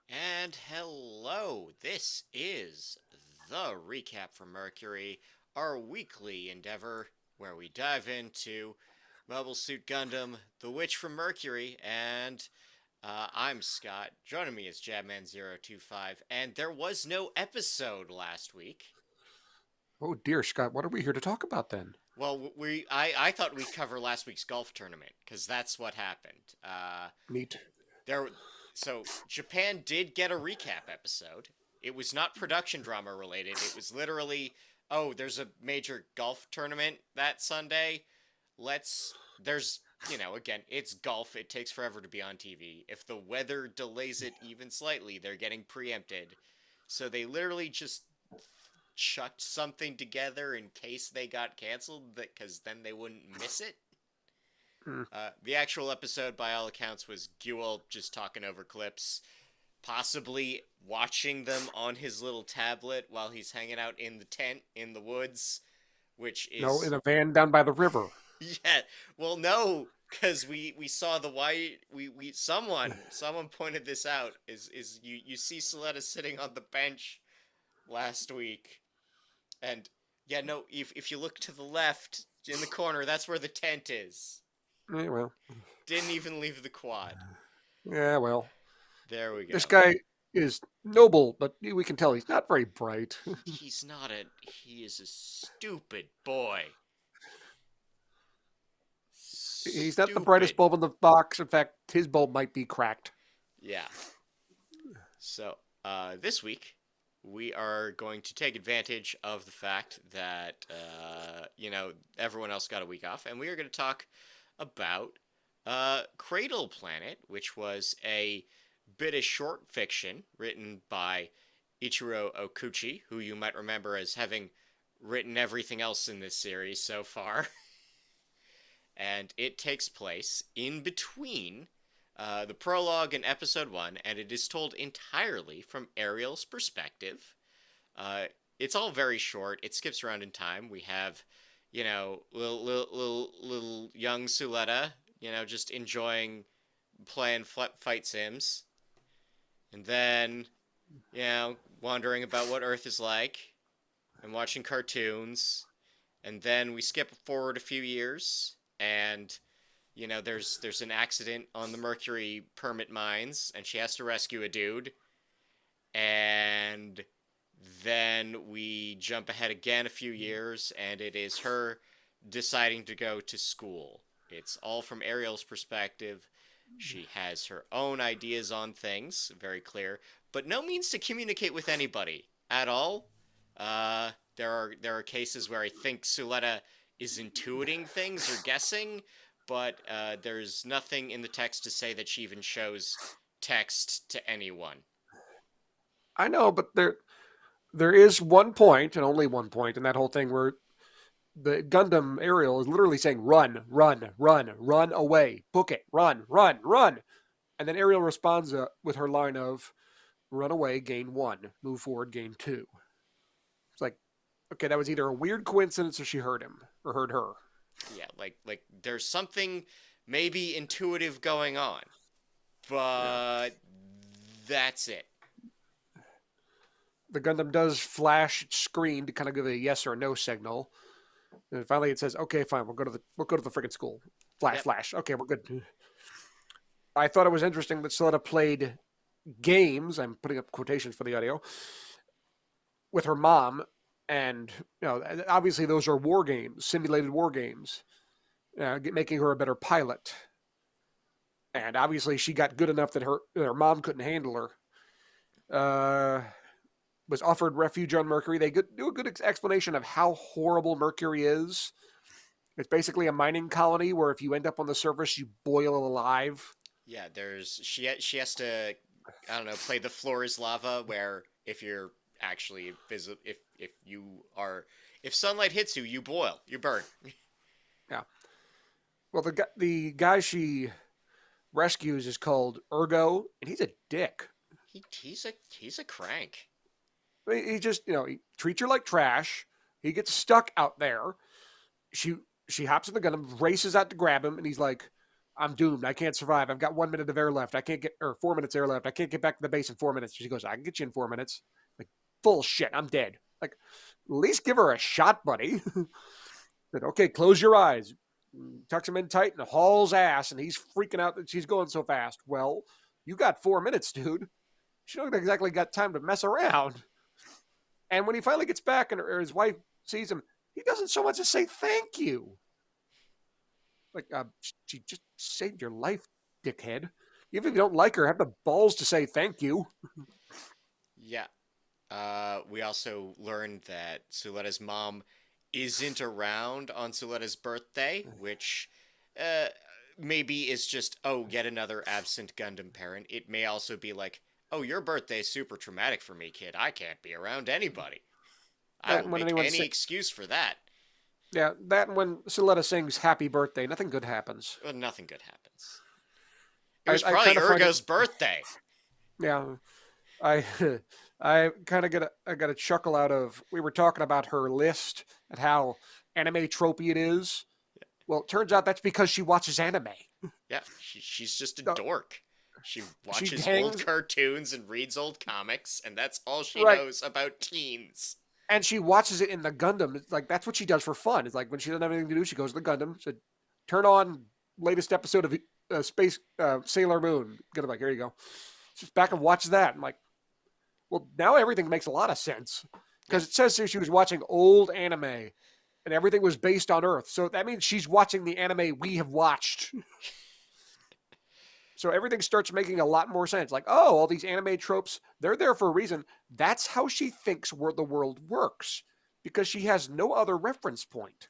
And hello, this is the recap from Mercury, our weekly endeavor where we dive into Mobile Suit Gundam, The Witch from Mercury, and I'm Scott. Joining me is Jabman025, and there was no episode last week. Oh dear, Scott, what are we here to talk about then? Well, I thought we'd cover last week's golf tournament because that's what happened. Neat. There, so Japan did get a recap episode. It was not production drama related. It was literally, oh, there's a major golf tournament that Sunday. There's, again, it's golf. It takes forever to be on TV. If the weather delays it even slightly, they're getting preempted. So they literally just chucked something together in case they got canceled, because then they wouldn't miss it. Hmm. The actual episode, by all accounts, was Guel just talking over clips, possibly watching them on his little tablet while he's hanging out in the tent in the woods, which No, in is a van down by the river. yeah. Well, no, because we saw the white we someone pointed this out is you see Soletta sitting on the bench last week, and yeah, no, if you look to the left in the corner, that's where the tent is. Yeah, well, Didn't even leave the quad. yeah, well. There we This go. guy is noble, but we can tell he's not very bright. He's not a. He is a stupid boy. He's not the brightest Stupid. bulb in the box. In fact, his bulb might be cracked. Yeah. So, this week, we are going to take advantage of the fact that, everyone else got a week off, and we are going to talk about Cradle Planet, which was a bit of short fiction written by Ichiro Okuchi, who you might remember as having written everything else in this series so far. And it takes place in between the prologue and episode one, and it is told entirely from Ariel's perspective. Uh, it's all very short. It skips around in time. We have, little young Suletta, just enjoying playing fight sims, and then, wondering about what Earth is like, and watching cartoons, and then we skip forward a few years, and there's an accident on the Mercury permit mines, and she has to rescue a dude, and then we jump ahead again a few years, and it is her deciding to go to school. It's all from Ariel's perspective. She has her own ideas on things, very clear, but no means to communicate with anybody at all. There are cases where I think Suletta is intuiting things or guessing, but there's nothing in the text to say that she even shows text to anyone. I know, but there is one point, and only one point in that whole thing where the Gundam Ariel is literally saying, "Run, run, run, run away, book it, run, run, run," and then Ariel responds with her line of, "Run away, gain one. Move forward, gain two." It's like, okay, that was either a weird coincidence or she heard him or heard her. Yeah, like there's something maybe intuitive going on, but that's it. The Gundam does flash its screen to kind of give a yes or no signal, and finally it says, "Okay, fine, we'll go to the freaking school." Flash, Yep. flash. Okay, we're good. I thought it was interesting that Soletta played games. I'm putting up quotations for the audio with her mom, and obviously those are war games, simulated war games, making her a better pilot. And obviously she got good enough that her mom couldn't handle her. Uh, was offered refuge on Mercury. They do a good explanation of how horrible Mercury is. It's basically a mining colony where if you end up on the surface, you boil alive. Yeah, there's she has to, I don't know, play the floor is lava, where if you're actually if you are, if sunlight hits you, you boil, you burn. Yeah. Well, the guy she rescues is called Ergo, and he's a dick. He's a crank. He just he treats her like trash. He gets stuck out there. She she hops in the gun, races out to grab him, and he's like, I'm doomed. I can't survive. I've got 1 minute of air left. I can't get, or 4 minutes air left. I can't get back to the base in 4 minutes. She goes, I can get you in 4 minutes. Like, bullshit. I'm dead. Like, at least give her a shot, buddy. But okay, close your eyes. Tucks him in tight and hauls ass, and he's freaking out that she's going so fast. Well, you got 4 minutes, dude. She don't exactly got time to mess around. And when he finally gets back and his wife sees him, he doesn't so much as say thank you. Like, she just saved your life, dickhead. Even if you don't like her, have the balls to say thank you. Yeah. We also learned that Suletta's mom isn't around on Suletta's birthday, which uh, maybe is just, oh, yet another absent Gundam parent. It may also be like, oh, your birthday's super traumatic for me, kid. I can't be around anybody. I That will and when make anyone any excuse for that. yeah, that and when Suletta sings "Happy Birthday," nothing good happens. Well, nothing good happens. It was I probably kind of find it. Urgo's birthday. Yeah, I I kind of got a chuckle out of. We were talking about her list and how anime tropey it is. Well, it turns out that's because she watches anime. Yeah, she's just a Uh, dork. She She watches old hangs cartoons and reads old comics, and that's all she right, knows about teens. and she watches it in the Gundam. It's like that's what she does for fun. It's like when she doesn't have anything to do, she goes to the Gundam. Said, turn on latest episode of Space Sailor Moon. Gundam, like, here you go. Just back and watch that. I'm like, well, now everything makes a lot of sense Yeah. because it says here she was watching old anime and everything was based on Earth. So that means she's watching the anime we have watched. So everything starts making a lot more sense. Like, oh, all these anime tropes, they're there for a reason. That's how she thinks the world works because she has no other reference point.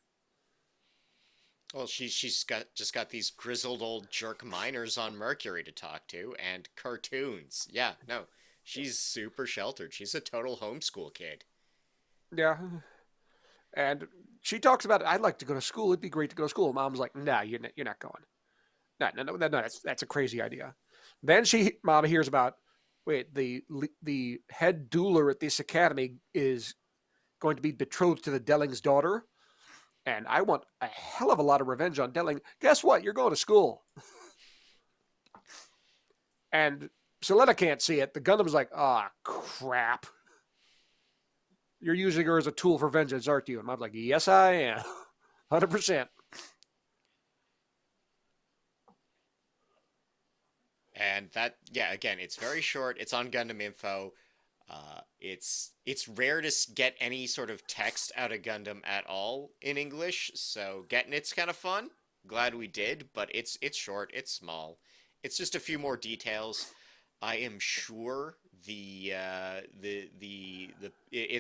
Well, she's got these grizzled old jerk miners on Mercury to talk to and cartoons. Yeah, no, she's super sheltered. She's a total homeschool kid. Yeah. And she talks about it. I'd like to go to school. It'd be great to go to school. Mom's like, nah, you're not going. No, that's a crazy idea. Then Mama hears about, wait, the head dueler at this academy is going to be betrothed to the Delling's daughter, and I want a hell of a lot of revenge on Delling. Guess what? You're going to school. And Soletta can't see it. The Gundam's like, ah, crap. You're using her as a tool for vengeance, aren't you? And Mom's like, yes, I am. 100%. And that, yeah, again, it's very short. It's on Gundam Info. It's rare to get any sort of text out of Gundam at all in English, so getting it's kind of fun. Glad we did, but it's short, it's small. It's just a few more details. I am sure it's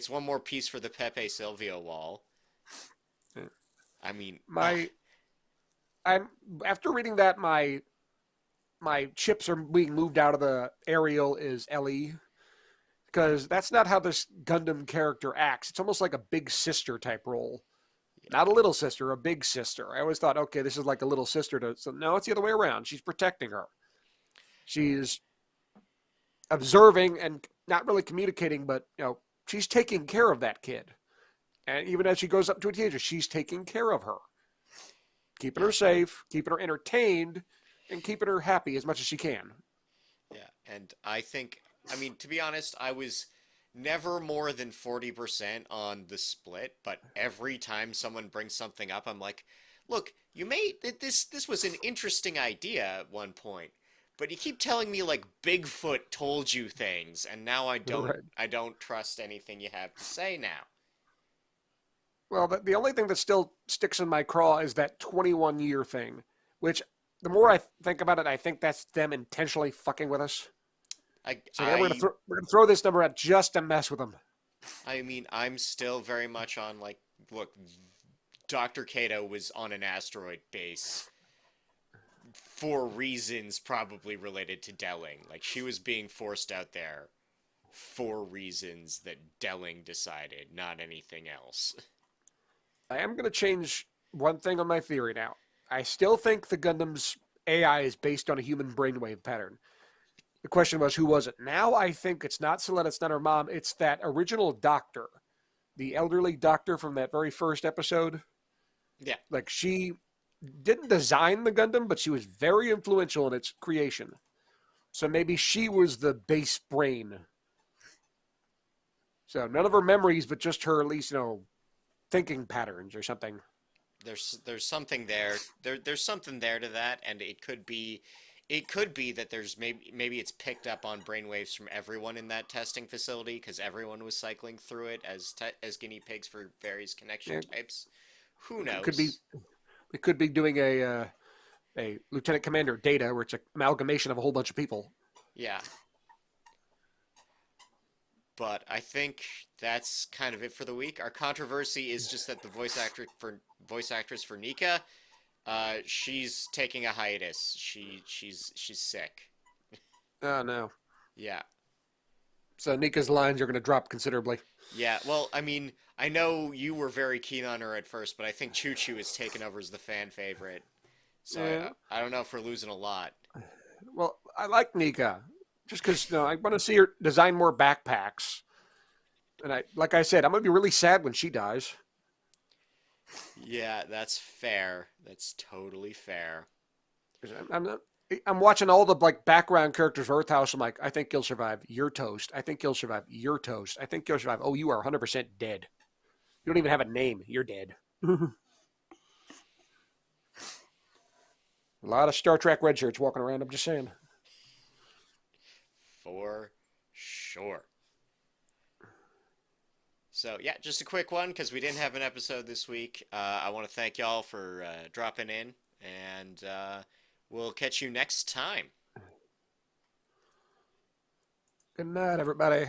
one more piece for the Pepe Silvio wall. I mean, My I'm after reading that my chips are being moved out of the Ariel is Ellie because that's not how this Gundam character acts. It's almost like a big sister type role. Not a little sister, a big sister. I always thought, okay, this is like a little sister to. So no, it's the other way around. She's protecting her. She's observing and not really communicating, but she's taking care of that kid. And even as she goes up to a teenager, she's taking care of her, keeping yeah, her safe, keeping her entertained, and keeping her happy as much as she can. yeah, and I mean, to be honest, I was never more than 40% on the split, but every time someone brings something up, I'm like, look, you made this was an interesting idea at one point, but you keep telling me like Bigfoot told you things, and now Right. I don't trust anything you have to say now. Well, the only thing that still sticks in my craw is that 21-year thing, which the more I think about it, I think that's them intentionally fucking with us. I So yeah, I we're gonna throw this number out just to mess with them. I mean, I'm still very much on like, look, Dr. Kato was on an asteroid base for reasons probably related to Delling. Like she was being forced out there for reasons that Delling decided, not anything else. I am gonna change one thing on my theory now. I still think the Gundam's AI is based on a human brainwave pattern. The question was, who was it? Now I think it's not Celeste, it's not her mom, it's that original doctor, the elderly doctor from that very first episode. Yeah. Like she didn't design the Gundam, but she was very influential in its creation. So maybe she was the base brain. So none of her memories, but just her, at least, thinking patterns or something. There's something there. There's something there to that, and it could be that there's maybe it's picked up on brainwaves from everyone in that testing facility because everyone was cycling through it as guinea pigs for various connection Yeah, types. Who could be knows? we could be doing a lieutenant commander data where it's an amalgamation of a whole bunch of people. Yeah, but I think that's kind of it for the week. Our controversy is just that the voice actress for Nika, she's taking a hiatus. She's sick. Oh no. Yeah. So Nika's lines are going to drop considerably. Yeah, well, I mean, I know you were very keen on her at first, but I think Choo Choo has taken over as the fan favorite. So Yeah. I don't know if we're losing a lot. Well, I like Nika just because I want to see her design more backpacks. And like I said, I'm going to be really sad when she dies. Yeah, that's fair. That's totally fair. 'Cause I'm watching all the like background characters of Earth House. I'm like, I think you'll survive. You're toast. I think you'll survive. You're toast. I think you'll survive. Oh, you are 100% dead. You don't even have a name. You're dead. A lot of Star Trek red shirts walking around. I'm just saying. For sure. So yeah, just a quick one because we didn't have an episode this week. I want to thank y'all for dropping in, and we'll catch you next time. Good night, everybody.